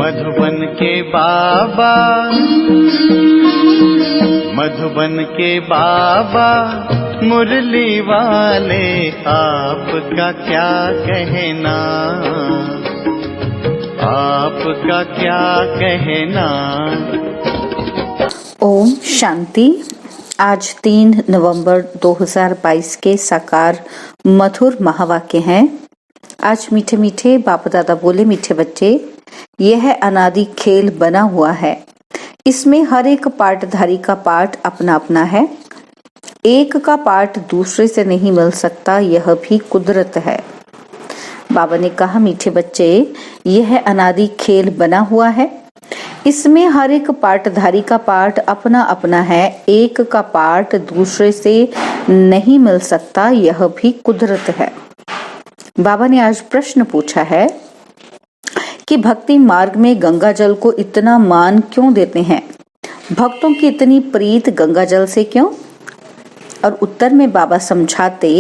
मधुबन के बाबा, मधुबन के बाबा मुरली वाले, आपका क्या कहना, आपका क्या कहना। ओम शांति। आज 3 नवंबर 2022 के साकार मधुर महावाक्य हैं। आज मीठे मीठे बाप दादा बोले, मीठे बच्चे, यह अनादि खेल बना हुआ है। इसमें हर एक पाठधारी का पाठ अपना अपना है। एक का पाठ दूसरे से नहीं मिल सकता, यह भी कुदरत है। बाबा ने कहा, मीठे बच्चे, यह अनादि खेल बना हुआ है। इसमें हर एक पाठधारी का पाठ अपना अपना है। एक का पाठ दूसरे से नहीं मिल सकता, यह भी कुदरत है। बाबा ने आज प्रश्न पूछा है कि भक्ति मार्ग में गंगा जल को इतना मान क्यों देते हैं? भक्तों की इतनी प्रीत गंगा जल से क्यों? और उत्तर में बाबा समझाते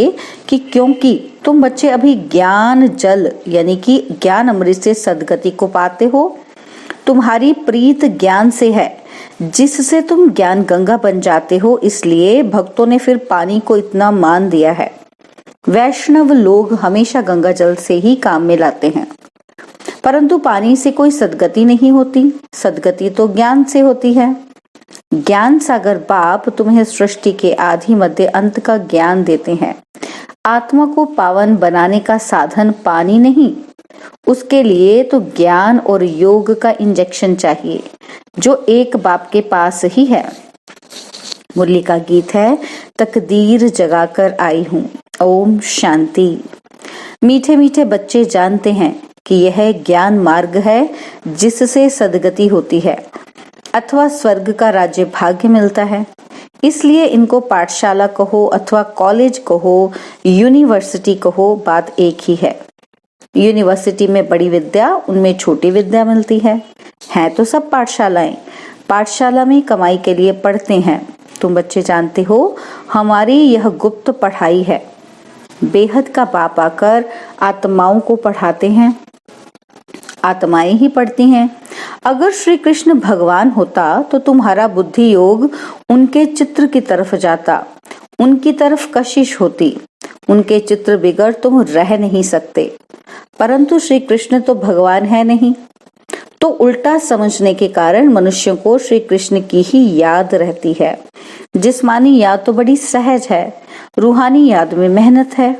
कि क्योंकि तुम बच्चे अभी ज्ञान जल यानी कि ज्ञान अमृत से सदगति को पाते हो। तुम्हारी प्रीत ज्ञान से है, जिससे तुम ज्ञान गंगा बन जाते हो। इसलिए भक्तों ने फिर पानी को इतना मान दिया है। वैष्णव लोग हमेशा गंगा जल से ही काम में लाते हैं, परंतु पानी से कोई सदगति नहीं होती। सदगति तो ज्ञान से होती है। ज्ञान सागर बाप तुम्हें सृष्टि के आदि मध्य अंत का ज्ञान देते हैं। आत्मा को पावन बनाने का साधन पानी नहीं, उसके लिए तो ज्ञान और योग का इंजेक्शन चाहिए, जो एक बाप के पास ही है। मुरली का गीत है, तकदीर जगाकर आई हूँ। ओम शांति। मीठे मीठे बच्चे जानते हैं कि यह ज्ञान मार्ग है, जिससे सदगति होती है अथवा स्वर्ग का राज्य भाग्य मिलता है। इसलिए इनको पाठशाला कहो अथवा कॉलेज कहो, यूनिवर्सिटी कहो, बात एक ही है। यूनिवर्सिटी में बड़ी विद्या, उनमें छोटी विद्या मिलती है तो सब पाठशालाएं। पाठशाला में कमाई के लिए पढ़ते हैं। तुम बच्चे जानते हो, हमारी यह गुप्त पढ़ाई है। बेहद का बाप आकर आत्माओं को पढ़ाते हैं, आत्माएं ही पढ़ती हैं। अगर श्री कृष्ण भगवान होता तो तुम्हारा बुद्धि योग उनके चित्र की तरफ जाता, उनकी तरफ कशिश होती। उनके चित्र बिगड़ तुम रह नहीं सकते, परंतु श्री कृष्ण तो भगवान है नहीं। तो उल्टा समझने के कारण मनुष्यों को श्री कृष्ण की ही याद रहती है। जिस्मानी याद तो बड़ी सहज है, रूहानी याद में मेहनत है।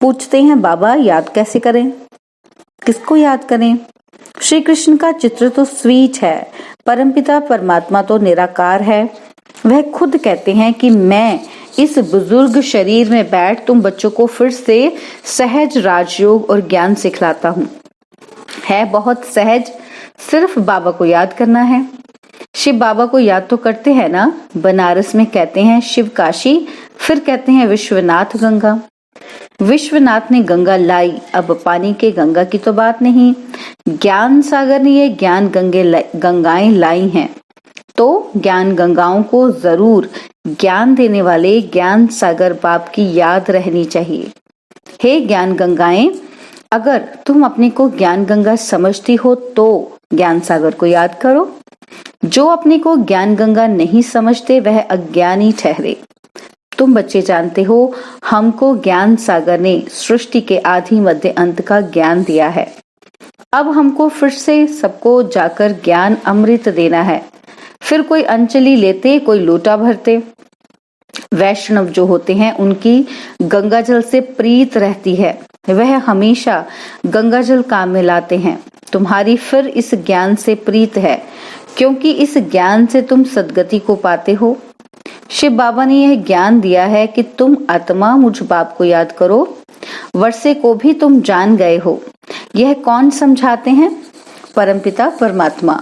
पूछते हैं, बाबा याद कैसे करें, किसको याद करें? श्री कृष्ण का चित्र तो स्वीट है। परमपिता परमात्मा तो निराकार है। वह खुद कहते हैं कि मैं इस बुजुर्ग शरीर में बैठ तुम बच्चों को फिर से सहज राजयोग और ज्ञान सिखलाता हूँ। है बहुत सहज, सिर्फ बाबा को याद करना है। शिव बाबा को याद तो करते हैं ना। बनारस में कहते हैं शिव काशी, फिर कहते हैं विश्वनाथ गंगा। विश्वनाथ ने गंगा लाई, अब पानी के गंगा की तो बात नहीं। ज्ञान सागर ने ये ज्ञान गंगाएं लाई हैं, तो ज्ञान गंगाओं को जरूर ज्ञान देने वाले ज्ञान सागर बाप की याद रहनी चाहिए। हे ज्ञान गंगाएं, अगर तुम अपने को ज्ञान गंगा समझती हो तो ज्ञान सागर को याद करो। जो अपने को ज्ञान गंगा नहीं समझते वह अज्ञानी ठहरे। तुम बच्चे जानते हो, हमको ज्ञान सागर ने सृष्टि के आदि मध्य अंत का ज्ञान दिया है। अब हमको फिर से सबको जाकर ज्ञान अमृत देना है। फिर कोई अंजलि लेते, कोई लोटा भरते। वैष्णव जो होते हैं उनकी गंगा जल से प्रीत रहती है, वह हमेशा गंगा जल काम में लाते हैं। तुम्हारी फिर इस ज्ञान से प्रीत है, क्योंकि इस ज्ञान से तुम सदगति को पाते हो। शिव बाबा ने यह ज्ञान दिया है कि तुम आत्मा मुझ बाप को याद करो। वर्षे को भी तुम जान गए हो। यह कौन समझाते हैं? परमपिता परमात्मा।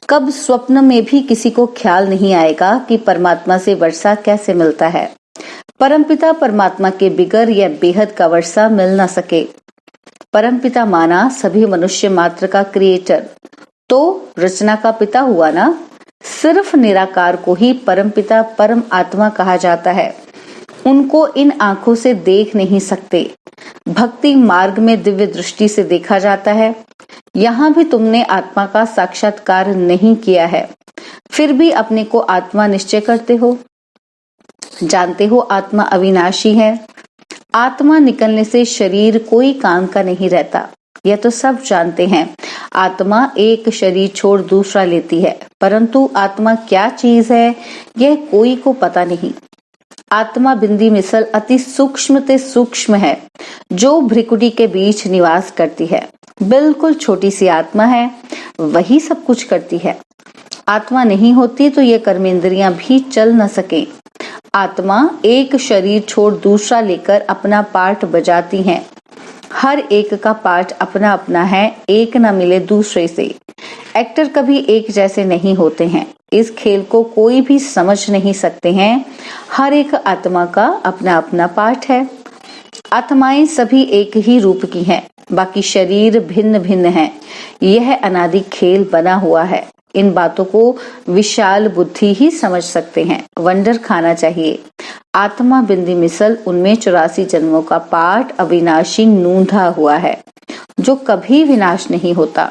कब स्वप्न में भी किसी को ख्याल नहीं आएगा कि परमात्मा से वर्षा कैसे मिलता है। परमपिता परमात्मा के बिगर यह बेहद का वर्षा मिल न सके। परमपिता माना सभी मनुष्य मात्र का क्रिएटर, तो रचना का पिता हुआ ना। सिर्फ निराकार को ही परमपिता परम आत्मा कहा जाता है। उनको इन आंखों से देख नहीं सकते। भक्ति मार्ग में दिव्य दृष्टि से देखा जाता है। यहाँ भी तुमने आत्मा का साक्षात्कार नहीं किया है, फिर भी अपने को आत्मा निश्चय करते हो। जानते हो आत्मा अविनाशी है। आत्मा निकलने से शरीर कोई काम का नहीं रहता, यह तो सब जानते हैं। आत्मा एक शरीर छोड़ दूसरा लेती है, परंतु आत्मा क्या चीज है यह कोई को पता नहीं। आत्मा बिंदी मिसल अति सूक्ष्म ते सूक्ष्म है, जो भ्रिकुटी के बीच निवास करती है। बिल्कुल छोटी सी आत्मा है, वही सब कुछ करती है। आत्मा नहीं होती तो ये कर्मेंद्रियां भी चल न सके। आत्मा एक शरीर छोड़ दूसरा लेकर अपना पार्ट बजाती हैं। हर एक का पार्ट अपना अपना है, एक न मिले दूसरे से। एक्टर कभी एक जैसे नहीं होते हैं, इस खेल को कोई भी समझ नहीं सकते हैं। हर एक आत्मा का अपना अपना पार्ट है। आत्माएं सभी एक ही रूप की हैं, बाकी शरीर भिन्न भिन्न हैं। यह अनादि खेल बना हुआ है। इन बातों को विशाल बुद्धि ही समझ सकते हैं। वंडर खाना चाहिए। आत्मा बिंदी मिसल उनमें 84 जन्मों का पाठ अविनाशी नूंढा हुआ है, जो कभी विनाश नहीं होता।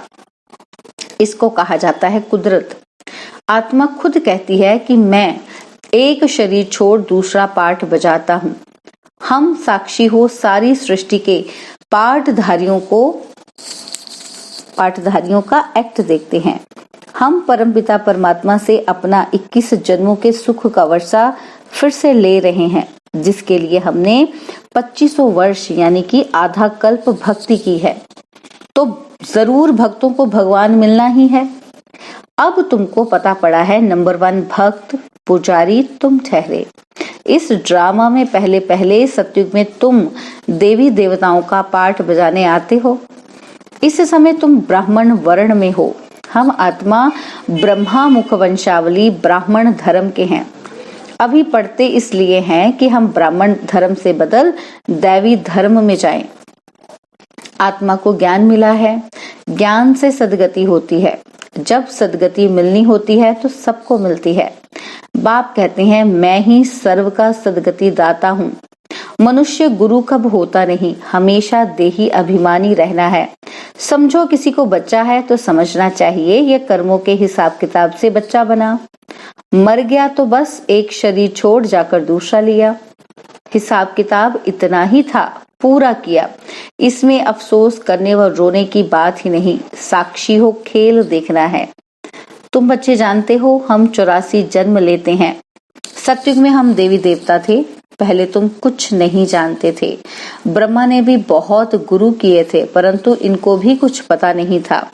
इसको कहा जाता है कुदरत। आत्मा खुद कहती है कि मैं एक शरीर छोड़ दूसरा पाठ बजाता हूँ। हम साक्षी हो सारी सृष्टि के पाठधारियों का एक्ट देखते हैं। हम परमपिता परमात्मा से अपना 21 जन्मों के सुख का वर्षा फिर से ले रहे हैं, जिसके लिए हमने 2500 वर्ष यानी कि आधा कल्प भक्ति की है। तो जरूर भक्तों को भगवान मिलना ही है। अब तुमको पता पड़ा है, नंबर 1 भक्त पुजारी तुम ठहरे। इस ड्रामा में पहले पहले सतयुग में तुम देवी देवताओं का पाठ बजाने आते हो। इस समय तुम ब्राह्मण वर्ण में हो। हम आत्मा ब्रह्मा मुख वंशावली ब्राह्मण धर्म के हैं। अभी पढ़ते इसलिए हैं कि हम ब्राह्मण धर्म से बदल दैवी धर्म में जाएं। आत्मा को ज्ञान मिला है, ज्ञान से सद्गति होती है। जब सद्गति मिलनी होती है तो सबको मिलती है। बाप कहते हैं, मैं ही सर्व का सद्गति दाता हूँ। मनुष्य गुरु कब होता नहीं, हमेशा देही अभिमानी रहना है। समझो किसी को बच्चा है तो समझना चाहिए यह कर्मों के हिसाब किताब से बच्चा बना। मर गया तो बस एक शरीर छोड़ जाकर दूसरा लिया। हिसाब किताब इतना ही था, पूरा किया। इसमें अफसोस करने व रोने की बात ही नहीं। साक्षी हो, खेल देखना है। तुम बच्चे जानते हो हम 84 जन्म लेते हैं। सतयुग में हम देवी देवता थे। पहले तुम कुछ नहीं जानते थे। ब्रह्मा ने भी बहुत गुरु किए थे, परंतु इनको भी कुछ पता नहीं था।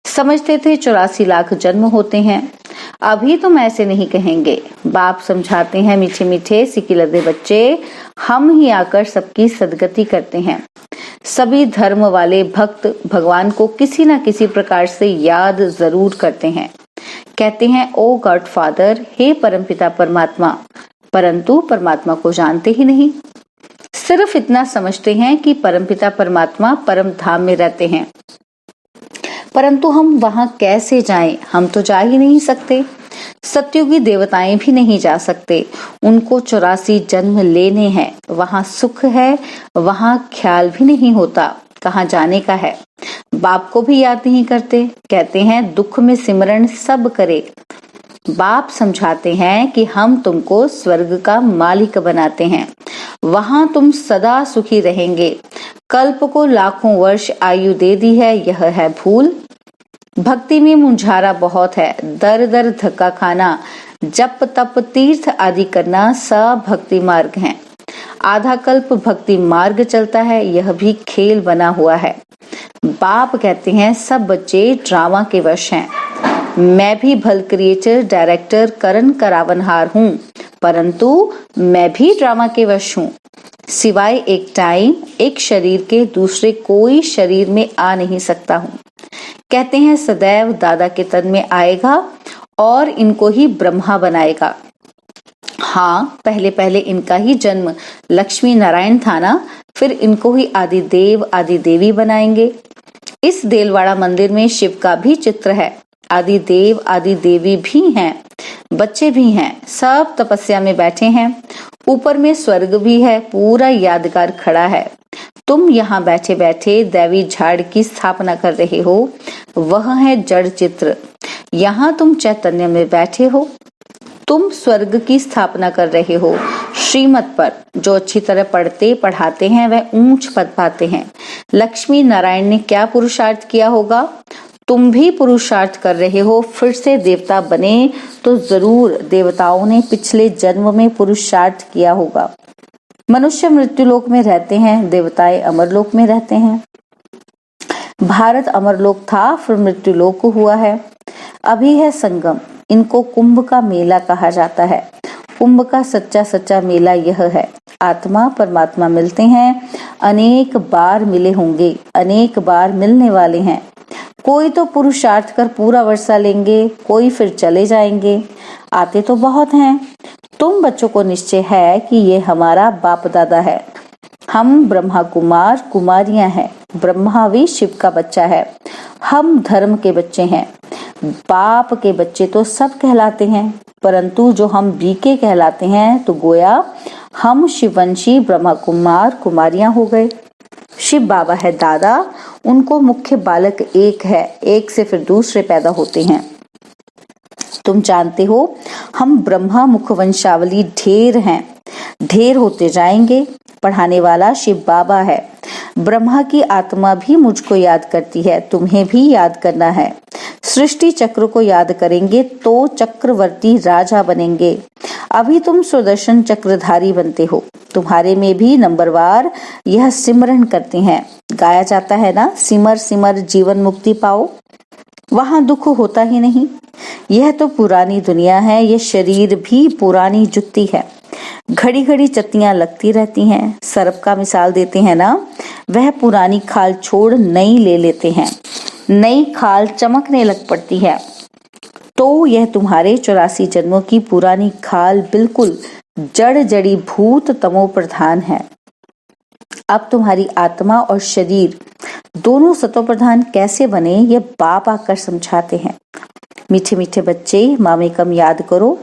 समझते थे 84 लाख जन्म होते हैं। अभी तुम ऐसे नहीं कहेंगे। बाप समझाते हैं, मीठे मीठे सिकिलदे बच्चे, हम ही आकर सबकी सद्गति करते हैं। सभी धर्म वाले भक्त भगवान को किसी न किसी प्रकार से याद जरूर करते हैं। कहते हैं, ओ गॉड फादर, हे परमपिता परमात्मा, परंतु परमात्मा को जानते ही नहीं। सिर्फ इतना समझते हैं कि परमपिता परमात्मा परम धाम में रहते हैं, परंतु हम वहां कैसे जाएं? हम तो जा ही नहीं सकते। सतयुगी देवताएं भी नहीं जा सकते। उनको 84 जन्म लेने हैं। वहां सुख है, वहां ख्याल भी नहीं होता कहाँ जाने का है। बाप को भी याद नहीं करते। कहते हैं, दुख में सिमरण सब करे। बाप समझाते हैं कि हम तुमको स्वर्ग का मालिक बनाते हैं, वहां तुम सदा सुखी रहेंगे। कल्प को लाखों वर्ष आयु दे दी है, यह है भूल। भक्ति में मुंझारा बहुत है, दर दर धक्का खाना, जप तप तीर्थ आदि करना सब भक्ति मार्ग हैं। आधा कल्प भक्ति मार्ग चलता है, यह भी खेल बना हुआ है। बाप कहते हैं, सब बच्चे ड्रामा के वश हैं। मैं भी भल क्रिएटर डायरेक्टर करण करावनहार हूँ, परंतु मैं भी ड्रामा के वश हूँ। सिवाय एक टाइम, एक शरीर के दूसरे कोई शरीर में आ नहीं सकता हूँ। कहते हैं, सदैव दादा के तन में आएगा और इनको ही ब्रह्मा बनाएगा। हाँ, पहले पहले इनका ही जन्म लक्ष्मी नारायण था ना, फिर इनको ही आदि देव आदि देवी बनाएंगे। इस देलवाड़ा मंदिर में शिव का भी चित्र है। आदि देव आदि देवी भी हैं, बच्चे भी हैं, सब तपस्या में बैठे हैं। ऊपर में स्वर्ग भी है, पूरा यादगार खड़ा है। तुम यहाँ बैठे बैठे दैवी झाड़ की स्थापना कर रहे हो, वह है जड़ चित्र। यहाँ तुम चैतन्य में बैठे हो, तुम स्वर्ग की स्थापना कर रहे हो। श्रीमत पर जो अच्छी तरह पढ़ते पढ़ाते हैं वह ऊंच पद पाते हैं। लक्ष्मी नारायण ने क्या पुरुषार्थ किया होगा? तुम भी पुरुषार्थ कर रहे हो। फिर से देवता बने तो जरूर देवताओं ने पिछले जन्म में पुरुषार्थ किया होगा। मनुष्य मृत्युलोक में रहते हैं, देवताएं अमरलोक में रहते हैं। भारत अमरलोक था, फिर मृत्युलोक हुआ है। अभी है संगम, इनको कुंभ का मेला कहा जाता है। कुंभ का सच्चा सच्चा मेला यह है, आत्मा परमात्मा मिलते हैं, अनेक बार मिले होंगे, अनेक बार मिलने वाले हैं। कोई तो पुरुषार्थ कर पूरा वर्षा लेंगे, कोई फिर चले जाएंगे। आते तो बहुत हैं। तुम बच्चों को निश्चय है कि ये हमारा बाप दादा है। हम ब्रह्मा कुमार कुमारियां हैं। ब्रह्मा भी शिव का बच्चा है। हम धर्म के बच्चे हैं। बाप के बच्चे तो सब कहलाते हैं, परंतु जो हम बीके कहलाते हैं तो गोया हम शिववंशी ब्रह्मा कुमार कुमारियां हो गए। शिव बाबा है दादा, उनको मुख्य बालक एक है, एक से फिर दूसरे पैदा होते हैं। तुम जानते हो हम ब्रह्मा मुख वंशावली ढेर हैं, ढेर होते जाएंगे। पढ़ाने वाला शिव बाबा है। ब्रह्मा की आत्मा भी मुझको याद करती है, तुम्हें भी याद करना है। सृष्टि चक्र को याद करेंगे तो चक्रवर्ती राजा बनेंगे। अभी तुम सुदर्शन चक्रधारी बनते हो। तुम्हारे में भी नंबरवार यह सिमरन करते हैं। गाया जाता है ना, सिमर सिमर जीवन मुक्ति पाओ। वहां दुख होता ही नहीं। यह तो पुरानी दुनिया है, यह शरीर भी पुरानी जुत्ती है। घड़ी घड़ी चत्तियां लगती रहती हैं। सर्प का मिसाल देते हैं ना, वह पुरानी खाल छोड़ नई ले लेते हैं, नई खाल चमकने लग पड़ती है। तो यह तुम्हारे 84 जन्मों की पुरानी खाल बिल्कुल जड़ जड़ी भूत तमो प्रधान है। अब तुम्हारी आत्मा और शरीर दोनों सतो प्रधान कैसे बने, ये बाप आकर समझाते हैं। मीठे मीठे बच्चे, मामेकम याद करो।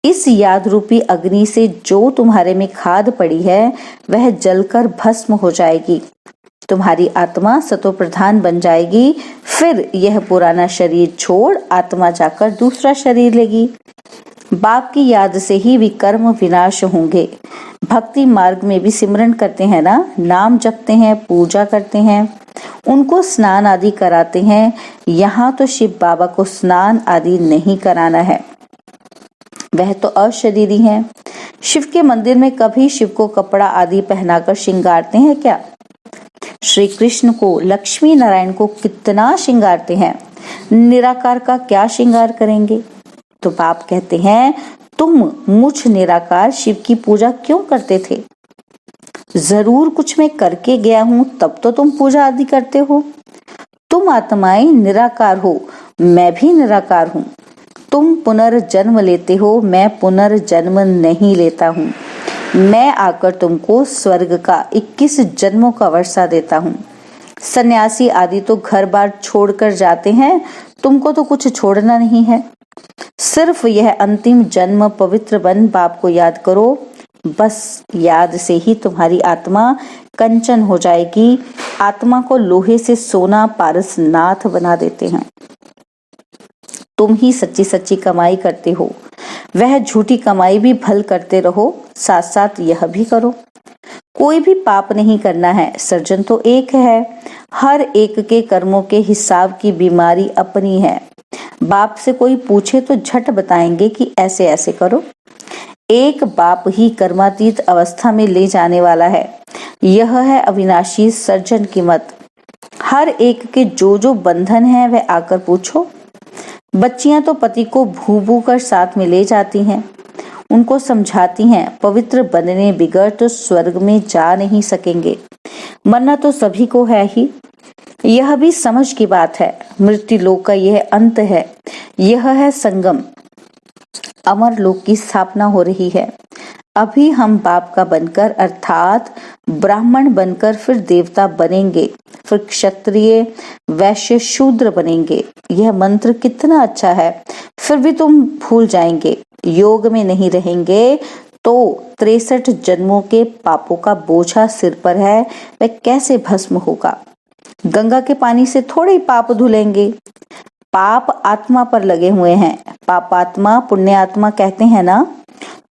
इस याद रूपी अग्नि से जो तुम्हारे में खाद पड़ी है वह जलकर भस्म हो जाएगी। तुम्हारी आत्मा सतो प्रधान बन जाएगी। फिर यह पुराना शरीर छोड़ आत्मा जाकर दूसरा शरीर लेगी। बाप की याद से ही विकर्म विनाश होंगे। भक्ति मार्ग में भी सिमरन करते हैं ना, नाम जपते हैं, पूजा करते हैं, उनको स्नान आदि कराते हैं। यहाँ तो शिव बाबा को स्नान आदि नहीं कराना है, वह तो अशरीरी हैं। शिव के मंदिर में कभी शिव को कपड़ा आदि पहनाकर श्रृंगारते हैं क्या? श्री कृष्ण को, लक्ष्मी नारायण को कितना श्रृंगारते हैं, निराकार का क्या श्रृंगार करेंगे? तो बाप कहते हैं, तुम मुझ निराकार शिव की पूजा क्यों करते थे? जरूर कुछ मैं करके गया हूं तब तो तुम पूजा आदि करते हो। तुम आत्माएं निराकार हो, मैं भी निराकार हूं। तुम पुनर्जन्म लेते हो, मैं पुनर्जन्म नहीं लेता हूं। मैं आकर तुमको स्वर्ग का 21 जन्मों का वर्षा देता हूं। सन्यासी आदि तो घर बार छोड़कर जाते हैं, तुमको तो कुछ छोड़ना नहीं है। सिर्फ यह अंतिम जन्म पवित्र बन बाप को याद करो। बस याद से ही तुम्हारी आत्मा कंचन हो जाएगी। आत्मा को लोहे से सोना पारसनाथ बना देते हैं। तुम ही सच्ची सच्ची कमाई करते हो, वह झूठी कमाई भी भल करते रहो, साथ साथ यह भी करो। कोई भी पाप नहीं करना है, सर्जन तो एक है। हर एक के कर्मों के हिसाब की बीमारी अपनी है। बाप से कोई पूछे तो झट बताएंगे कि ऐसे ऐसे करो। एक बाप ही कर्मातीत अवस्था में ले जाने वाला है। यह है अविनाशी सर्जन की मत। हर एक के जो बंधन है वह आकर पूछो। बच्चियां तो पति को भू भू कर साथ में ले जाती हैं, उनको समझाती हैं पवित्र बनने बिगड़ तो स्वर्ग में जा नहीं सकेंगे। मरना तो सभी को है ही, यह भी समझ की बात है। मृत्यु लोक का यह अंत है, यह है संगम। अमर लोक की स्थापना हो रही है। अभी हम बाप का बनकर अर्थात ब्राह्मण बनकर फिर देवता बनेंगे, फिर क्षत्रिय वैश्य शूद्र बनेंगे। यह मंत्र कितना अच्छा है, फिर भी तुम भूल जाएंगे, योग में नहीं रहेंगे तो 63 जन्मों के पापों का बोझा सिर पर है, वह कैसे भस्म होगा? गंगा के पानी से थोड़े ही पाप धुलेंगे। पाप आत्मा पर लगे हुए हैं। पापात्मा पुण्य आत्मा कहते हैं ना।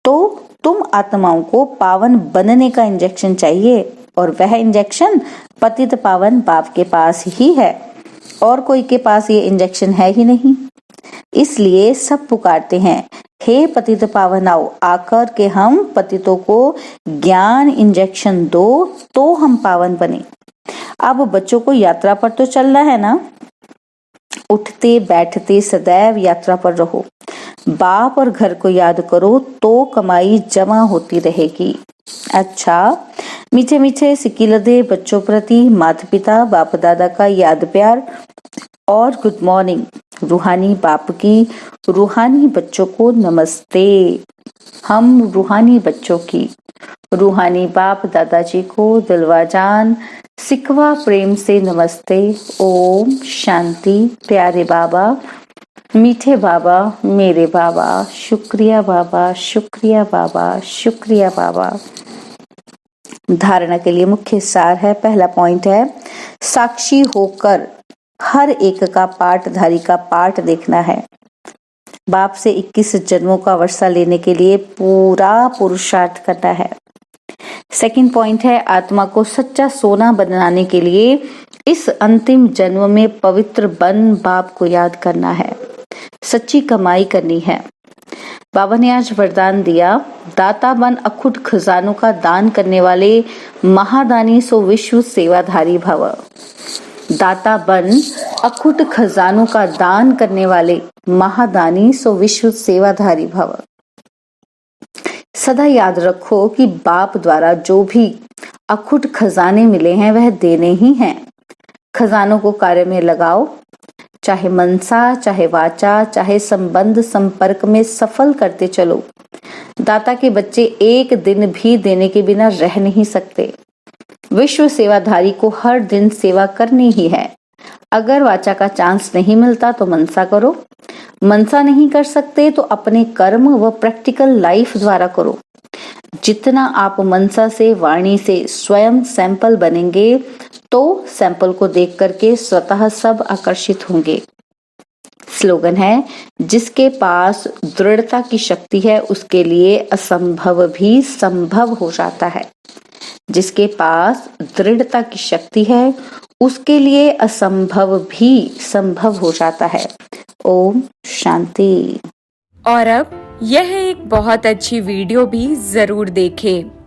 तो तुम आत्माओं को पावन बनने का इंजेक्शन चाहिए, और वह इंजेक्शन पतित पावन बाप के पास ही है, और कोई के पास ये इंजेक्शन है ही नहीं। इसलिए सब पुकारते हैं, हे पतित पावन आओ, आकर के हम पतितों को ज्ञान इंजेक्शन दो तो हम पावन बने। अब बच्चों को यात्रा पर तो चलना है ना। उठते बैठते सदैव यात्रा पर रहो। बाप और घर को याद करो तो कमाई जमा होती रहेगी। अच्छा, मीठे मीठे सिकिलदे बच्चों प्रति माता पिता बाप दादा का याद प्यार और गुड मॉर्निंग। रूहानी बाप की रूहानी बच्चों को नमस्ते। हम रूहानी बच्चों की रूहानी बाप दादाजी को दिलवाजान सिकवा प्रेम से नमस्ते। ओम शांति। प्यारे बाबा, मीठे बाबा, मेरे बाबा, शुक्रिया बाबा, शुक्रिया बाबा, शुक्रिया बाबा। धारणा के लिए मुख्य सार है। पहला पॉइंट है, साक्षी होकर हर एक का पाठधारी का पाठ देखना है। बाप से 21 जन्मों का वर्षा लेने के लिए पूरा पुरुषार्थ करना है। सेकंड पॉइंट है, आत्मा को सच्चा सोना बनाने के लिए इस अंतिम जन्म में पवित्र बन बाप को याद करना है, सच्ची कमाई करनी है। बाबा ने आज वरदान दिया, दाता बन अखुट खजानों का दान करने वाले महादानी सो विश्व सेवाधारी भव। दाता बन अखुट खजानों का दान करने वाले महादानी सो विश्व सेवाधारी भव। सदा याद रखो कि बाप द्वारा जो भी अखुट खजाने मिले हैं वह देने ही हैं। खजानों को कार्य में लगाओ, चाहे मनसा, चाहे वाचा, चाहे संबंध संपर्क में सफल करते चलो। दाता के बच्चे एक दिन भी देने के बिना रह नहीं सकते। विश्व सेवाधारी को हर दिन सेवा करनी ही है। अगर वाचा का चांस नहीं मिलता तो मनसा करो। मनसा नहीं कर सकते तो अपने कर्म व प्रैक्टिकल लाइफ द्वारा करो। जितना आप मनसा से, वाणी से स्वयं सैंपल बनेंगे तो सैंपल को देख करके स्वतः सब आकर्षित होंगे। स्लोगन है, जिसके पास दृढ़ता की शक्ति है उसके लिए असंभव भी संभव हो जाता है। जिसके पास दृढ़ता की शक्ति है उसके लिए असंभव भी संभव हो जाता है। ओम शांति। और अब यह एक बहुत अच्छी वीडियो भी जरूर देखें।